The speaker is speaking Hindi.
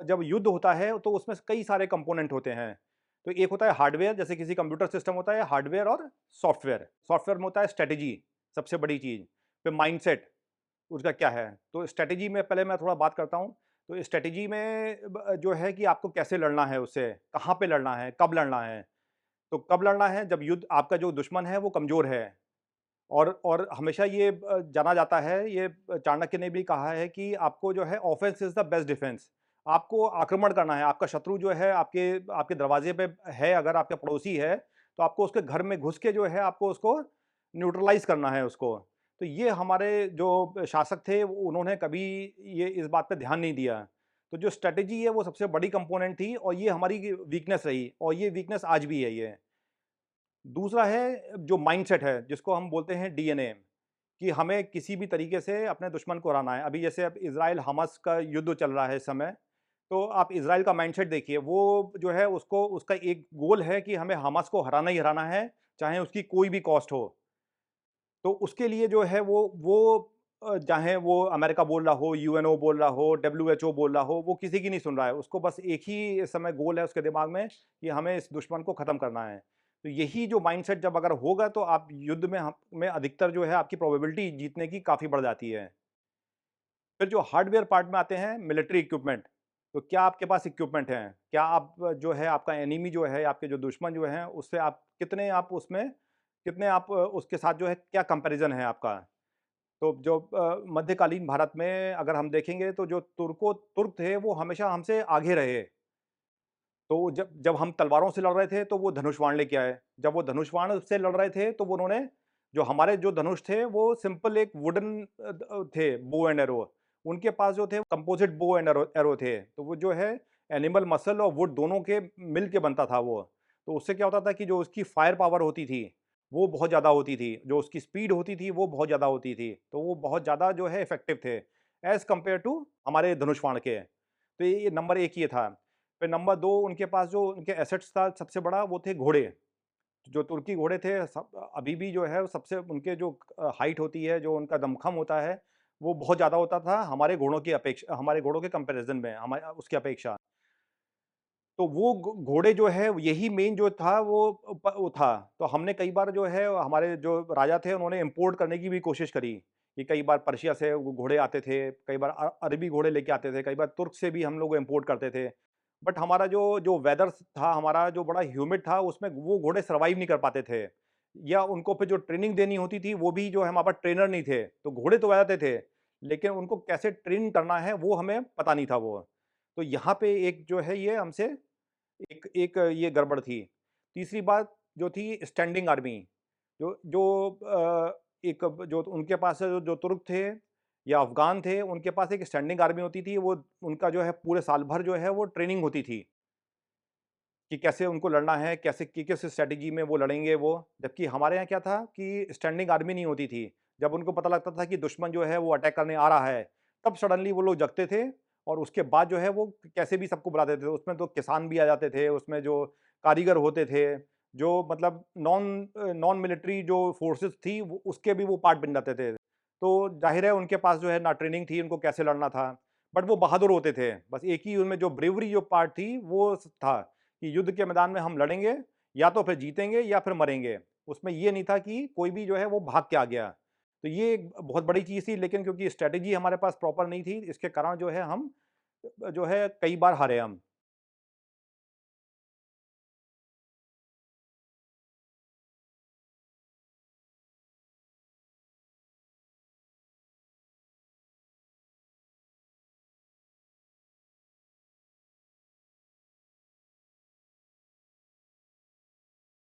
जब युद्ध होता है तो उसमें कई सारे कंपोनेंट होते हैं। तो एक होता है हार्डवेयर, जैसे किसी कंप्यूटर सिस्टम होता है हार्डवेयर और सॉफ्टवेयर। सॉफ्टवेयर में होता है स्ट्रैटेजी, सबसे बड़ी चीज़, फिर माइंडसेट उसका क्या है। तो स्ट्रैटेजी में पहले मैं थोड़ा बात करता हूँ। तो स्ट्रैटेजी में जो है कि आपको कैसे लड़ना है उससे, कहाँ पे लड़ना है, कब लड़ना है। तो कब लड़ना है, जब युद्ध आपका जो दुश्मन है वो कमज़ोर है। और हमेशा ये जाना जाता है, ये चाणक्य ने भी कहा है कि आपको जो है offence is the best defence. आपको आक्रमण करना है, आपका शत्रु जो है आपके आपके दरवाज़े पे है, अगर आपका पड़ोसी है, तो आपको उसके घर में घुस के जो है आपको उसको न्यूट्रलाइज़ करना है उसको। तो ये हमारे जो शासक थे उन्होंने कभी ये इस बात पे ध्यान नहीं दिया। तो जो स्ट्रैटेजी है वो सबसे बड़ी कंपोनेंट थी और ये हमारी वीकनेस रही और ये वीकनेस आज भी है ये। दूसरा है जो माइंडसेट है, जिसको हम बोलते हैं डीएनए, कि हमें किसी भी तरीके से अपने दुश्मन को हराना है। अभी जैसे अब इज़राइल हमास का युद्ध चल रहा है इस समय, तो आप इज़राइल का माइंडसेट देखिए, वो जो है उसको उसका एक गोल है कि हमें हमास को हराना ही हराना है, चाहे उसकी कोई भी कॉस्ट हो। तो उसके लिए जो है वो चाहे वो अमेरिका बोल रहा हो, यूएनओ बोल रहा हो, डब्ल्यूएचओ बोल रहा हो, वो किसी की नहीं सुन रहा है। उसको बस एक ही इस समय गोल है उसके दिमाग में कि हमें इस दुश्मन को खत्म करना है। तो यही जो माइंडसेट जब अगर होगा तो आप युद्ध में अधिकतर जो है आपकी प्रोबेबिलिटी जीतने की काफ़ी बढ़ जाती है। फिर जो हार्डवेयर पार्ट में आते हैं मिलिट्री इक्विपमेंट। तो क्या आपके पास इक्विपमेंट हैं? क्या आप जो है आपका एनिमी जो है, आपके जो दुश्मन जो हैं, उससे आप कितने आप उसमें कितने आप उसके साथ जो है क्या कंपैरिज़न है आपका? तो जो मध्यकालीन भारत में अगर हम देखेंगे तो जो तुर्क थे वो हमेशा हमसे आगे रहे। तो जब जब हम तलवारों से लड़ रहे थे तो वो धनुष बाण लेके आए। जब वो धनुष बाण से लड़ रहे थे तो वो उन्होंने जो हमारे जो धनुष थे वो सिंपल एक वुडन थे, बो एंड एरो। उनके पास जो थे composite bow and arrow arrow थे। तो वो जो है एनिमल मसल और वुड दोनों के मिल के बनता था वो। तो उससे क्या होता था कि जो उसकी फायर पावर होती थी, वो बहुत ज़्यादा होती थी। जो उसकी स्पीड होती थी वो बहुत ज़्यादा होती थी। तो वो बहुत ज़्यादा जो है इफेक्टिव थे एज़ कंपेयर टू हमारे धनुष बाण के। तो ये नंबर 1 ये था। फिर नंबर 2 उनके पास जो उनके एसेट्स था सबसे बड़ा वो थे घोड़े। जो तुर्की घोड़े थे सब अभी भी जो है वो सबसे उनके जो हाइट होती है, जो उनका दमखम होता है, वो बहुत ज़्यादा होता था हमारे घोड़ों के कंपैरिज़न में उसकी अपेक्षा। तो वो घोड़े जो है यही मेन जो था वो था। तो हमने कई बार जो है हमारे जो राजा थे उन्होंने इम्पोर्ट करने की भी कोशिश करी, कि कई बार पर्शिया से वो घोड़े आते थे, कई बार अरबी घोड़े लेके आते थे, कई बार तुर्क से भी हम लोग इम्पोर्ट करते थे। बट हमारा जो जो वेदर था, हमारा जो बड़ा ह्यूमिड था, उसमें वो घोड़े सर्वाइव नहीं कर पाते थे। या उनको फिर जो ट्रेनिंग देनी होती थी, वो भी जो है हमारे पास ट्रेनर नहीं थे। तो घोड़े तो आ जाते थे, लेकिन उनको कैसे ट्रेन करना है, वो हमें पता नहीं था वो। तो यहाँ पे एक जो है ये हमसे एक एक ये गड़बड़ थी। तीसरी बात जो थी स्टैंडिंग आर्मी, जो जो एक जो उनके पास जो तुर्क थे या अफ़गान थे, उनके पास एक स्टैंडिंग आर्मी होती थी, वो उनका जो है पूरे साल भर जो है वो ट्रेनिंग होती थी, कि कैसे उनको लड़ना है, कैसे किस स्ट्रैटेजी में वो लड़ेंगे वो। जबकि हमारे यहाँ क्या था कि स्टैंडिंग आर्मी नहीं होती थी। जब उनको पता लगता था कि दुश्मन जो है वो अटैक करने आ रहा है, तब सडनली वो लोग जगते थे और उसके बाद जो है वो कैसे भी सबको बुला देते थे। उसमें तो किसान भी आ जाते थे, उसमें जो कारीगर होते थे, जो मतलब नॉन मिलिट्री जो फ़ोर्सेस थी वो उसके भी वो पार्ट बन जाते थे। तो ज़ाहिर है उनके पास जो है ना ट्रेनिंग थी, उनको कैसे लड़ना था। बट वो बहादुर होते थे। बस एक ही उनमें जो ब्रेवरी जो पार्ट थी वो था कि युद्ध के मैदान में हम लड़ेंगे, या तो फिर जीतेंगे या फिर मरेंगे। उसमें ये नहीं था कि कोई भी जो है वो भाग के आ गया। तो ये एक बहुत बड़ी चीज़ थी, लेकिन क्योंकि स्ट्रैटेजी हमारे पास प्रॉपर नहीं थी, इसके कारण जो है हम जो है कई बार हारे हम।